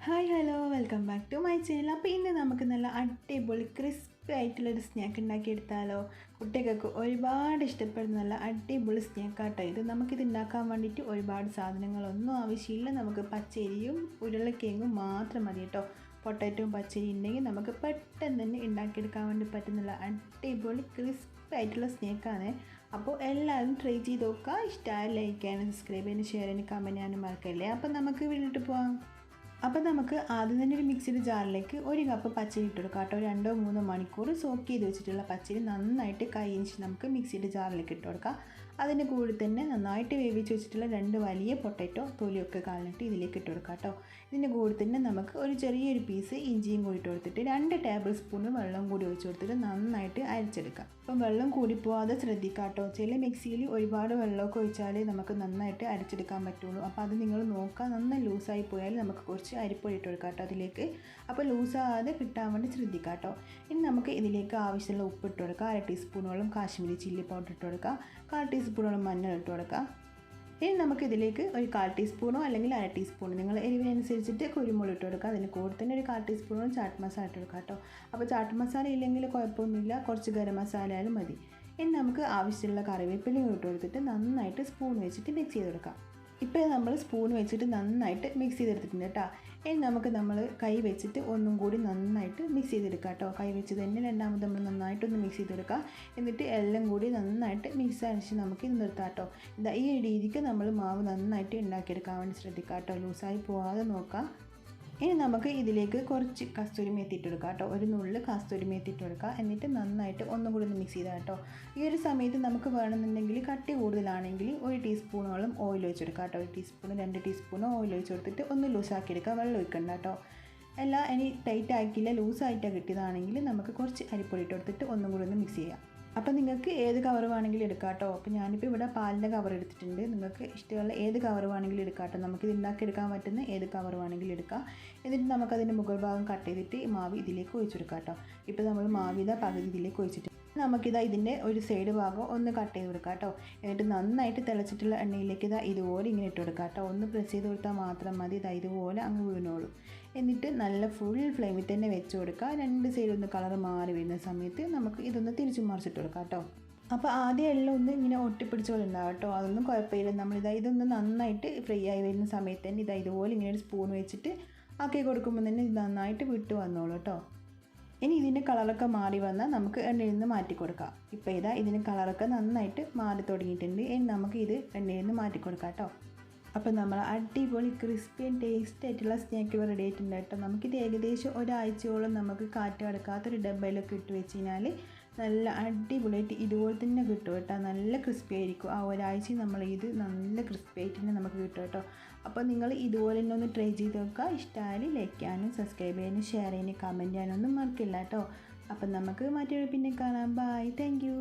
Hi hello welcome back to my channel. അപ്പോൾ ഇന്ന് നമുക്ക് നല്ല അടിപൊളി ക്രിസ്പി ആയിട്ടുള്ളൊരു സ്നാക്ക് ഉണ്ടാക്കിയെടുത്താലോ. കുട്ടികൾക്ക് ഒരുപാട് ഇഷ്ടപ്പെടുന്ന നല്ല അടിപൊളി സ്നാക്കാട്ടോ ഇത്. നമുക്കിത് ഉണ്ടാക്കാൻ വേണ്ടിയിട്ട് ഒരുപാട് സാധനങ്ങളൊന്നും ആവശ്യമില്ല. നമുക്ക് പച്ചരിയും ഉരുളക്കിഴങ്ങും മാത്രം മതി കേട്ടോ. പൊട്ടാറ്റോയും പച്ചരി ഉണ്ടെങ്കിൽ നമുക്ക് പെട്ടെന്ന് തന്നെ ഉണ്ടാക്കിയെടുക്കാൻ വേണ്ടി പറ്റുന്ന അടിപൊളി ക്രിസ്പി ആയിട്ടുള്ള സ്നാക്കാണ്. അപ്പോൾ എല്ലാവരും ട്രൈ ചെയ്ത് നോക്കുക. ഇഷ്ടമായി ലൈക്ക് ചെയ്യാനും സബ്സ്ക്രൈബ് ചെയ്യാനും ഷെയർ ചെയ്യാനും കമൻറ്റ് ചെയ്യാനും മറക്കല്ലേ. അപ്പോൾ നമുക്ക് വീട്ടിട്ട് പോവാം. അപ്പോൾ നമുക്ക് ആദ്യം തന്നെ ഒരു മിക്സിയുടെ ജാറിലേക്ക് ഒരു കപ്പ് പച്ചരി ഇട്ട് കൊടുക്കാം കേട്ടോ. 2-3 മണിക്കൂർ സോക്ക് ചെയ്ത് വെച്ചിട്ടുള്ള പച്ചരി നന്നായിട്ട് കൈയിച്ച് നമുക്ക് മിക്സിയുടെ ജാറിലേക്ക് ഇട്ട് കൊടുക്കാം. അതിൻ്റെ കൂടെ തന്നെ നന്നായിട്ട് വേവിച്ച് വെച്ചിട്ടുള്ള 2 വലിയ പൊട്ടാറ്റോ തൊലിയൊക്കെ കളഞ്ഞിട്ട് ഇതിലേക്ക് ഇട്ട് കൊടുക്കാം കേട്ടോ. ഇതിൻ്റെ കൂടെ തന്നെ നമുക്ക് ഒരു ചെറിയൊരു പീസ് ഇഞ്ചിയും കൂടി ഇട്ട് കൊടുത്തിട്ട് 2 ടേബിൾ സ്പൂൺ വെള്ളം കൂടി ഒഴിച്ച് കൊടുത്തിട്ട് നന്നായിട്ട് അരച്ചെടുക്കാം. അപ്പം വെള്ളം കൂടി പോവാതെ ശ്രദ്ധിക്കാം കേട്ടോ. ചില മിക്സിയിൽ ഒരുപാട് വെള്ളമൊക്കെ ഒഴിച്ചാൽ നമുക്ക് നന്നായിട്ട് അരച്ചെടുക്കാൻ പറ്റുള്ളൂ. അപ്പോൾ അത് നിങ്ങൾ നോക്കുക. നന്നായി ലൂസായി പോയാൽ നമുക്ക് കുറച്ച് അരിപ്പൊടി ഇട്ട് കൊടുക്കാം കേട്ടോ അതിലേക്ക്. അപ്പോൾ ലൂസാകാതെ കിട്ടാൻ വേണ്ടി ശ്രദ്ധിക്കാം കേട്ടോ. ഇനി നമുക്ക് ഇതിലേക്ക് ആവശ്യമുള്ള ഉപ്പ് ഇട്ട് കൊടുക്കുക. 1/2 ടീസ്പൂണോളം കാശ്മീരി ചില്ലി പൗഡർ ഇട്ട് കൊടുക്കുക. 1/4 ടീസ്പൂണോളം മഞ്ഞൾ ഇട്ട് കൊടുക്കുക. ഇനി നമുക്ക് ഇതിലേക്ക് ഒരു 1/4 ടീസ്പൂണോ അല്ലെങ്കിൽ 1/2 ടീസ്പൂൺ നിങ്ങൾ എരിവിനനുസരിച്ചിട്ട് കുരുമുളക് ഇട്ട് കൊടുക്കുക. അതിന് കൂടെ തന്നെ ഒരു 1/4 ടീസ്പൂണോളം ചാട്ട് മസാല ഇട്ട് കൊടുക്കുക കേട്ടോ. അപ്പോൾ ചാട്ട് മസാല ഇല്ലെങ്കിൽ കുഴപ്പമൊന്നുമില്ല, കുറച്ച് ഗരം മസാല ആയാലും മതി. ഇനി നമുക്ക് ആവശ്യമുള്ള കറിവേപ്പിലയും ഇട്ട് കൊടുത്തിട്ട് നന്നായിട്ട് സ്പൂൺ വെച്ചിട്ട് മിക്സ് ചെയ്ത് കൊടുക്കാം. ഇപ്പോൾ നമ്മൾ സ്പൂൺ വെച്ചിട്ട് നന്നായിട്ട് മിക്സ് ചെയ്തെടുത്തിട്ടുണ്ട് കേട്ടോ. ഇനി നമുക്ക് കൈ വെച്ചിട്ട് ഒന്നും കൂടി നന്നായിട്ട് മിക്സ് ചെയ്തെടുക്കാം കേട്ടോ. കൈ വെച്ച് തന്നെ രണ്ടാമത് നമ്മൾ നന്നായിട്ടൊന്ന് മിക്സ് ചെയ്തെടുക്കാം. എന്നിട്ട് എല്ലാം കൂടി നന്നായിട്ട് മിക്സ് അടിച്ച് നമുക്ക് ഇത് നിർത്താം കേട്ടോ. ഈ രീതിക്ക് നമ്മൾ മാവ് നന്നായിട്ട് ഉണ്ടാക്കിയെടുക്കാൻ വേണ്ടി ശ്രദ്ധിക്കാം കേട്ടോ. ലൂസായി പോകാതെ നോക്കാം. ഇനി നമുക്ക് ഇതിലേക്ക് കുറച്ച് കസ്തൂരി മേത്തി ഇട്ട് കൊടുക്കാം കേട്ടോ. ഒരു നുള്ള് കസ്തൂരി മേത്തി ഇട്ട് കൊടുക്കുക. എന്നിട്ട് നന്നായിട്ട് ഒന്നും കൂടി ഒന്ന് മിക്സ് ചെയ്താൽ കേട്ടോ. ഈ ഒരു സമയത്ത് നമുക്ക് വേണമെന്നുണ്ടെങ്കിൽ കട്ടി കൂടുതലാണെങ്കിൽ 1 ടീസ്പൂണോളം ഓയിൽ ഒഴിച്ച് കൊടുക്കുക കേട്ടോ. 1 ടീസ്പൂൺ 2 ടീസ്പൂണോ ഓയിൽ ഒഴിച്ച് കൊടുത്തിട്ട് ഒന്ന് ലൂസാക്കി എടുക്കുക. വെള്ളം ഒഴിക്കണ്ട കേട്ടോ. എല്ലാം ഇനി ടൈറ്റ് ആക്കിയില്ല, ലൂസായിട്ടാണ് കിട്ടിയതാണെങ്കിൽ നമുക്ക് കുറച്ച് അരിപ്പൊടി ഇട്ട് കൊടുത്തിട്ട് ഒന്നും കൂടി ഒന്ന് മിക്സ് ചെയ്യാം. അപ്പോൾ നിങ്ങൾക്ക് ഏത് കവർ വേണമെങ്കിലും എടുക്കാം കേട്ടോ. അപ്പോൾ ഞാനിപ്പോൾ ഇവിടെ പാലിൻ്റെ കവർ എടുത്തിട്ടുണ്ട്. നിങ്ങൾക്ക് ഇഷ്ടമുള്ള ഏത് കവർ വേണമെങ്കിലും എടുക്കാം കേട്ടോ. നമുക്കിത് ഉണ്ടാക്കിയെടുക്കാൻ പറ്റുന്ന ഏത് കവർ വേണമെങ്കിലും എടുക്കാം. എന്നിട്ട് നമുക്കതിൻ്റെ മുകൾ ഭാഗം കട്ട് ചെയ്തിട്ട് മാവ് ഇതിലേക്ക് ഒഴിച്ചെടുക്കാം കേട്ടോ. ഇപ്പോൾ നമ്മൾ മാവിത പകുതി ഇതിലേക്ക് ഒഴിച്ചിട്ട് ഇതിൻ്റെ ഒരു സൈഡ് ഭാഗം ഒന്ന് കട്ട് ചെയ്ത് കൊടുക്കാം കേട്ടോ. എന്നിട്ട് നന്നായിട്ട് തിളച്ചിട്ടുള്ള എണ്ണയിലേക്ക് ഇതുപോലെ ഇങ്ങനെ ഇട്ട് കൊടുക്കാം കേട്ടോ. ഒന്ന് പ്രസ് ചെയ്ത് കൊടുത്താൽ മാത്രം മതി. ഇതുപോലെ അങ്ങ് വീണോളും. എന്നിട്ട് നല്ല ഫുൾ ഫ്ലെയിമിൽ തന്നെ വെച്ച് കൊടുക്കുക. 2 സൈഡ് ഒന്ന് കളർ മാറി വരുന്ന സമയത്ത് നമുക്ക് ഇതൊന്ന് തിരിച്ചു മറിച്ചിട്ട് കൊടുക്കാം കേട്ടോ. അപ്പോൾ ആദ്യം എല്ലാം ഒന്ന് ഇങ്ങനെ ഒട്ടിപ്പിടിച്ചോളുണ്ടാവും കേട്ടോ. അതൊന്നും കുഴപ്പമില്ല. ഇതൊന്ന് നന്നായിട്ട് ഫ്രൈ ആയി വരുന്ന സമയത്ത് തന്നെ ഇതുപോലെ ഇങ്ങനെ ഒരു സ്പൂൺ വെച്ചിട്ട് ആക്കി കൊടുക്കുമ്പോൾ തന്നെ ഇത് നന്നായിട്ട് വിട്ട് വന്നോളൂ കേട്ടോ. ഇനി ഇതിൻ്റെ കളറൊക്കെ മാറി വന്നാൽ നമുക്ക് എണ്ണയിൽ നിന്ന് മാറ്റി കൊടുക്കാം. ഇപ്പോൾ ഇതിന് കളറൊക്കെ നന്നായിട്ട് മാറി തുടങ്ങിയിട്ടുണ്ട്. ഇനി നമുക്ക് ഇത് എണ്ണയിൽ നിന്ന് മാറ്റി കൊടുക്കാം കേട്ടോ. അപ്പോൾ നമ്മൾ അടിപൊളി ക്രിസ്പി ആൻഡ് ടേസ്റ്റ് ആയിട്ടുള്ള സ്നാക്ക് റെഡി ആയിട്ടുണ്ട് കേട്ടോ. നമുക്കിത് ഏകദേശം ഒരാഴ്ചയോളം നമുക്ക് കാറ്റ് കടക്കാത്തൊരു ഡബ്ബയിലൊക്കെ ഇട്ട് വെച്ച് കഴിഞ്ഞാൽ നല്ല അടിപൊളിയായിട്ട് ഇതുപോലെ തന്നെ കിട്ടും കേട്ടോ. നല്ല ക്രിസ്പി ആയിരിക്കും. ആ ഒരാഴ്ച ഇത് നല്ല ക്രിസ്പി ആയിട്ട് തന്നെ നമുക്ക് കിട്ടും കേട്ടോ. അപ്പോൾ നിങ്ങൾ ഇതുപോലെ തന്നെ ഒന്ന് ട്രൈ ചെയ്ത് നോക്കുക. ഇഷ്ടമായി ലൈക്ക് ചെയ്യാനും സബ്സ്ക്രൈബ് ചെയ്യാനും ഷെയർ ചെയ്യാനും കമൻറ്റ് ചെയ്യാനൊന്നും മറക്കില്ല കേട്ടോ. അപ്പം നമുക്ക് മറ്റൊരു പിന്നെ കാണാം. Bye, thank U.